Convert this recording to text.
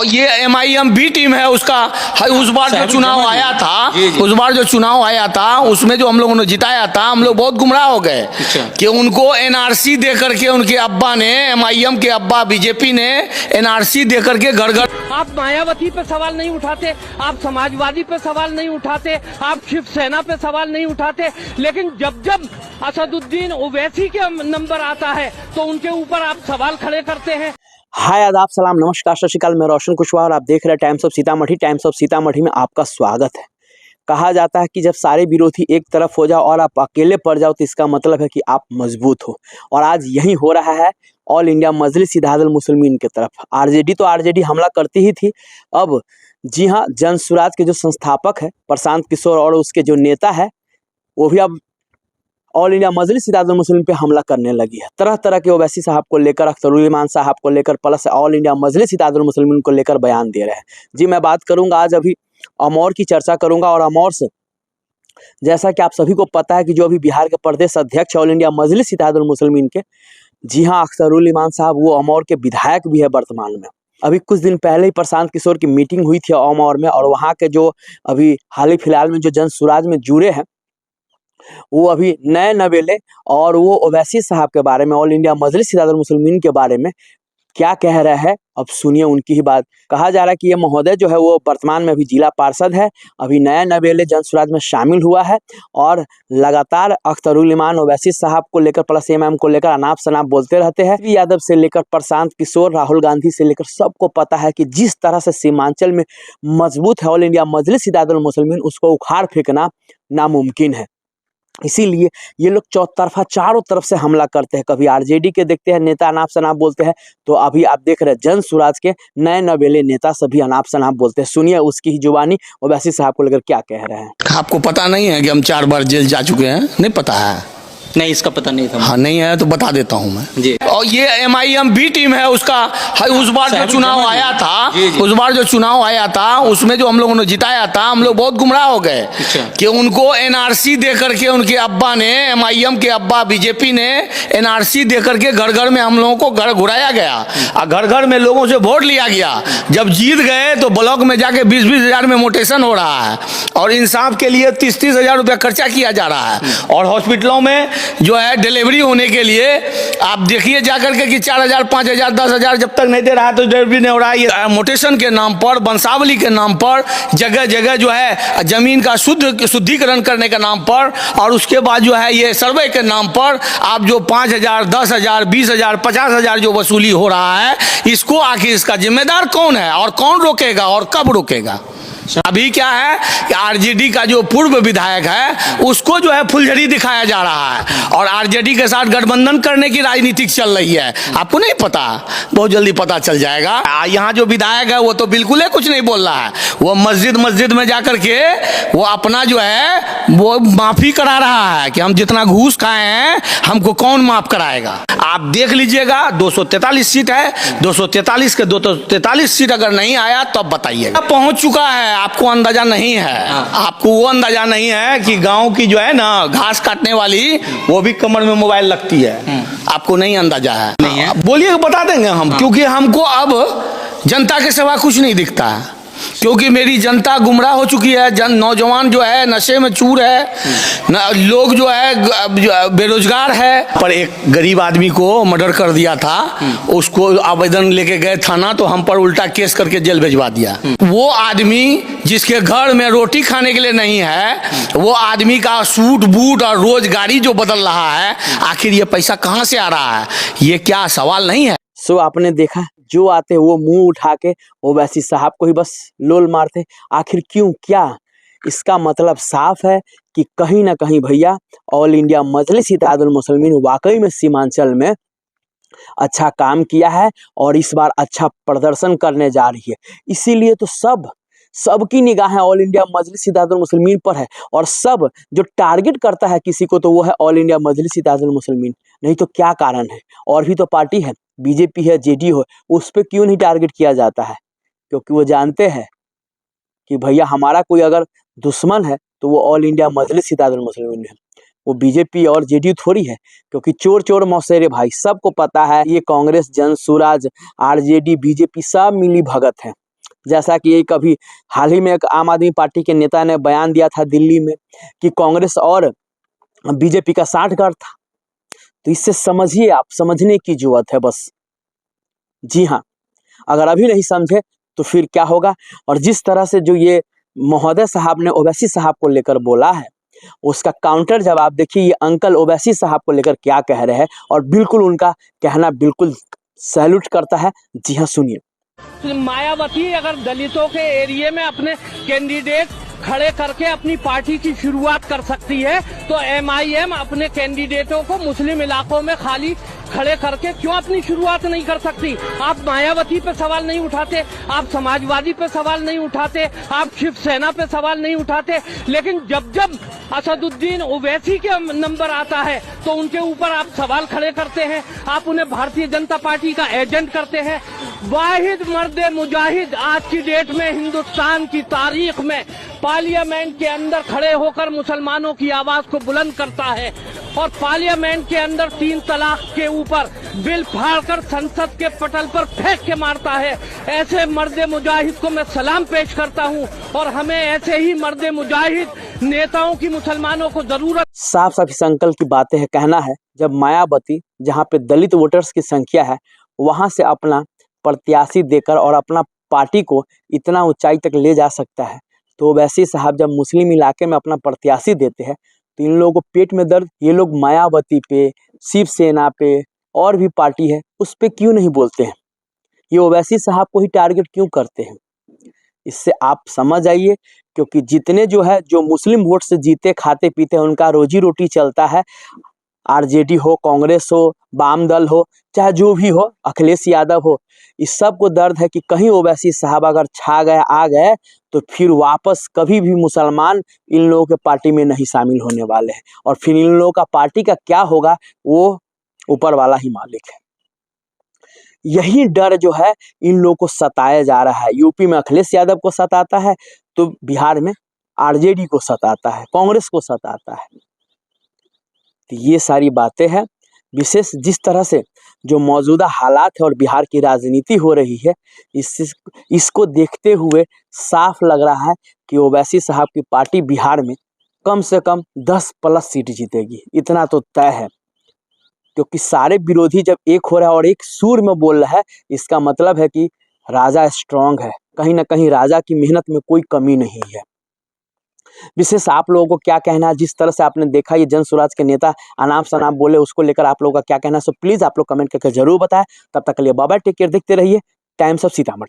ये MIM B team है उसका। उस बार जो चुनाव आया था, उस बार जो चुनाव आया था उसमें जो हम लोगों ने जिताया था, हम लोग बहुत गुमराह हो गए कि उनको NRC दे करके उनके अब्बा ने, MIM के अब्बा बीजेपी ने NRC दे करके घर घर। आप मायावती पे सवाल नहीं उठाते, आप समाजवादी पे सवाल नहीं उठाते, आप शिवसेना पे सवाल नहीं उठाते, लेकिन जब जब असदुद्दीन ओवैसी के नंबर आता है तो उनके ऊपर आप सवाल खड़े करते हैं। हाय, आदाब, सलाम, नमस्कार, सत श्री अकाल। मैं रोशन कुशवाहा और आप देख रहे हैं times of Sitamarhi. Times of Sitamarhi में आपका स्वागत है। कहा जाता है कि जब सारे विरोधी एक तरफ हो जाओ और आप अकेले पड़ जाओ तो इसका मतलब है कि आप मजबूत हो, और आज यही हो रहा है ऑल इंडिया मजलिस इत्तेहादुल मुस्लिमीन की तरफ। आरजेडी तो आरजेडी हमला करती ही थी, अब जी हाँ, जन सुराज के जो संस्थापक है प्रशांत किशोर और उसके जो नेता है वो भी अब ऑल इंडिया मजलिस इत्तेहादुल मुस्लिमीन पे हमला करने लगी है। तरह तरह के ओवैसी साहब को लेकर, अख्तरुल ईमान साहब को लेकर, प्लस ऑल इंडिया मजलिस इत्तेहादुल मुस्लिमीन को लेकर बयान दे रहे हैं। जी, मैं बात करूंगा आज अभी अमौर की चर्चा करूंगा, और अमौर से जैसा कि आप सभी को पता है कि जो अभी बिहार के प्रदेश अध्यक्ष ऑल इंडिया मजलिस इत्तेहादुल मुस्लिमीन के, जी हाँ, अख्तरुल ईमान साहब, वो अमौर के विधायक भी है वर्तमान में। अभी कुछ दिन पहले ही प्रशांत किशोर की मीटिंग हुई थी अमौर में, और वहाँ के जो अभी हाल ही फिलहाल में जो जन सुराज में जुड़े हैं वो अभी नए नवेले, और वो ओवैसी साहब के बारे में, ऑल इंडिया मजलिस इत्तेहादुल मुस्लिमीन के बारे में क्या कह रहे हैं, अब सुनिए उनकी ही बात। कहा जा रहा है कि ये महोदय जो है वो वर्तमान में अभी जिला पार्षद है, अभी नए नवेले जन सुराज में शामिल हुआ है, और लगातार अख्तरुल ईमान ओवैसी साहब को लेकर, प्लस MM को लेकर अनाप शनाप बोलते रहते हैं। यादव से लेकर प्रशांत किशोर, राहुल गांधी से लेकर सबको पता है कि जिस तरह से सीमांचल में मजबूत है ऑल इंडिया मजलिस इत्तेहादुल मुस्लिमीन, उसको उखाड़ फेंकना नामुमकिन है। इसीलिए ये लोग चौतरफा चारों तरफ से हमला करते हैं। कभी आरजेडी के देखते हैं नेता अनाप शनाप बोलते हैं, तो अभी आप देख रहे हैं जन सुराज के नए नवेले नेता सभी अनाप शनाप बोलते हैं। सुनिए उसकी ही जुबानी ओवैसी साहब को लेकर क्या कह रहे हैं। आपको पता नहीं है कि हम 4 बार जेल जा चुके हैं? नहीं पता है? नहीं, इसका पता नहीं था। हाँ, नहीं है तो बता देता हूँ मैं जी। और ये MIM बी टीम है उसका। उस बार जो चुनाव आया था, उस बार जो चुनाव आया था उसमें जो हम लोगों ने जिताया था, हम लोग बहुत गुमराह हो गए कि उनको NRC दे करके उनके अब्बा ने, MIM के अब्बा बीजेपी ने NRC दे करके घर घर में हम लोगों को घर घुराया गया, और घर घर में लोगों से वोट लिया गया। जब जीत गए तो ब्लॉक में जाके 20-20 हजार में मोटेशन हो रहा है, और इंसाफ के लिए 30-30 हजार रुपया खर्चा किया जा रहा है, और हॉस्पिटलों में जो है डिलीवरी होने के लिए आप देखिए जाकर के कि 4,000, 5,000, 10,000 जब तक नहीं दे रहा है तो डिलीवरी नहीं हो रहा है। ये मोटेशन के नाम पर, वंशावली के नाम पर, जगह जगह जो है जमीन का शुद्धिकरण करने के नाम पर, और उसके बाद जो है ये सर्वे के नाम पर आप जो 5,000, 10,000, 20,000, 50,000 जो वसूली हो रहा है, इसको आखिर इसका जिम्मेदार कौन है और कौन रोकेगा और कब रोकेगा? अभी क्या है कि आरजेडी का जो पूर्व विधायक है उसको जो है फुलझड़ी दिखाया जा रहा है, और आरजेडी के साथ गठबंधन करने की राजनीति चल रही है। आपको नहीं पता? बहुत जल्दी पता चल जाएगा। यहाँ जो विधायक है वो तो बिल्कुल ही कुछ नहीं बोल रहा है, वो मस्जिद में जाकर के वो अपना जो है वो माफी करा रहा है कि हम जितना घूस खाए हैं हमको कौन माफ कराएगा। आप देख लीजिएगा 243 सीट है, 243 के 243 सीट अगर नहीं आया तब तो बताइएगा। पहुंच चुका है, आपको अंदाजा नहीं है। आपको वो अंदाजा नहीं है कि गांव की जो है ना घास काटने वाली वो भी कमर में मोबाइल लगती है। आपको नहीं अंदाजा है? नहीं है? बोलिए, बता देंगे हम। क्योंकि हमको अब जनता के सिवा कुछ नहीं दिखता है, क्योंकि मेरी जनता गुमराह हो चुकी है। नौजवान जो है नशे में चूर है, लोग जो है बेरोजगार है। पर एक गरीब आदमी को मर्डर कर दिया था, उसको आवेदन लेके गए थाना, तो हम पर उल्टा केस करके जेल भिजवा दिया। वो आदमी जिसके घर में रोटी खाने के लिए नहीं है, वो आदमी का सूट बूट और रोज गाड़ी जो बदल रहा है, आखिर ये पैसा कहाँ से आ रहा है? ये क्या सवाल नहीं है? सो आपने देखा, जो आते हैं वो मुंह उठा के ओवैसी साहब को ही बस लोल मारते। आखिर क्यों, क्या? इसका मतलब साफ है कि कहीं ना कहीं भैया ऑल इंडिया मजलिस इत्तेहादुल मुस्लिमीन वाकई में सीमांचल में अच्छा काम किया है, और इस बार अच्छा प्रदर्शन करने जा रही है। इसीलिए तो सबकी निगाहें ऑल इंडिया मजलिस इत्तेहादुल मुस्लिमीन पर है, और सब जो टारगेट करता है किसी को तो वो है ऑल इंडिया मजलिस इत्तेहादुल मुस्लिमीन। नहीं तो क्या कारण है? और भी तो पार्टी है, बीजेपी है, JDU है, उस पर क्यों नहीं टारगेट किया जाता है? क्योंकि वो जानते हैं कि भैया हमारा कोई अगर दुश्मन है तो वो ऑल इंडिया मजलिस इत्तेहादुल मुस्लिमीन है, वो बीजेपी और JDU थोड़ी है। क्योंकि चोर चोर मौसेरे भाई, सबको पता है ये कांग्रेस, जन सुराज, आरजेडी, बीजेपी सब मिली भगत है। जैसा कि एक अभी हाल ही में एक आम आदमी पार्टी के नेता ने बयान दिया था दिल्ली में कि कांग्रेस और बीजेपी का साठगांठ था। तो इससे समझिए, आप समझने की जरूरत है बस। जी हाँ, अगर अभी नहीं समझे तो फिर क्या होगा। और जिस तरह से जो ये महोदय साहब ने ओवैसी साहब को लेकर बोला है, उसका काउंटर जवाब देखिए ये अंकल ओवैसी साहब को लेकर क्या कह रहे हैं, और बिल्कुल उनका कहना बिल्कुल सैल्यूट करता है। जी हाँ, सुनिए। मायावती अगर दलितों के एरिया में अपने कैंडिडेट खड़े करके अपनी पार्टी की शुरुआत कर सकती है, तो एमआईएम अपने कैंडिडेटों को मुस्लिम इलाकों में खाली खड़े करके क्यों अपनी शुरुआत नहीं कर सकती? आप मायावती पे सवाल नहीं उठाते, आप समाजवादी पे सवाल नहीं उठाते, आप शिवसेना पे सवाल नहीं उठाते, लेकिन जब जब असदुद्दीन ओवैसी के नंबर आता है तो उनके ऊपर आप सवाल खड़े करते हैं, आप उन्हें भारतीय जनता पार्टी का एजेंट करते हैं। वाहिद मर्द मुजाहिद आज की डेट में हिंदुस्तान की तारीख में पार्लियामेंट के अंदर खड़े होकर मुसलमानों की आवाज को बुलंद करता है और पार्लियामेंट के अंदर 3 तलाक के ऊपर बिल फाड़कर संसद के पटल पर फेंक के मारता है। ऐसे मर्द मुजाहिद को मैं सलाम पेश करता हूं और हमें ऐसे ही मर्द मुजाहिद नेताओं की मुसलमानों को जरूरत। साफ साफ इस अंकल की बातें है, कहना है जब मायावती जहां पे दलित वोटर्स की संख्या है वहां से अपना प्रत्याशी देकर और अपना पार्टी को इतना ऊंचाई तक ले जा सकता है, तो ओवैसी साहब जब मुस्लिम इलाके में अपना प्रत्याशी देते हैं तो इन लोगों को पेट में दर्द। ये लोग मायावती पे, शिवसेना पे और भी पार्टी है उस पे क्यों नहीं बोलते हैं? ये ओवैसी साहब को ही टारगेट क्यों करते हैं? इससे आप समझ आइए, क्योंकि जितने जो मुस्लिम वोट से जीते खाते पीते हैं उनका रोजी रोटी चलता है। आरजेडी हो, कांग्रेस हो, वाम दल हो, चाहे जो भी हो, अखिलेश यादव हो, इस सब को दर्द है कि कहीं ओवैसी साहब अगर छा गए, आ गए, तो फिर वापस कभी भी मुसलमान इन लोगों के पार्टी में नहीं शामिल होने वाले हैं। और फिर इन लोगों का पार्टी का क्या होगा वो ऊपर वाला ही मालिक है। यही डर जो है इन लोगों को सताया जा रहा है। यूपी में अखिलेश यादव को सताता है तो बिहार में आरजेडी को सताता है, कांग्रेस को सताता है। तो ये सारी बातें हैं। विशेष जिस तरह से जो मौजूदा हालात है और बिहार की राजनीति हो रही है, इसको देखते हुए साफ लग रहा है कि ओवैसी साहब की पार्टी बिहार में कम से कम 10+ सीट जीतेगी, इतना तो तय है। क्योंकि सारे विरोधी जब एक हो रहा है और एक सुर में बोल रहा है, इसका मतलब है कि राजा स्ट्रांग है, कहीं ना कहीं राजा की मेहनत में कोई कमी नहीं है। विशेष आप लोगों को क्या कहना है? जिस तरह से आपने देखा ये जन स्वराज के नेता अनाप शनाप बोले, उसको लेकर आप लोगों का क्या कहना है? सो प्लीज आप लोग कमेंट करके जरूर बताएं। तब तक के लिए बाय बाय, टेक केयर, देखते रहिए टाइम्स ऑफ सीतामढ़ी।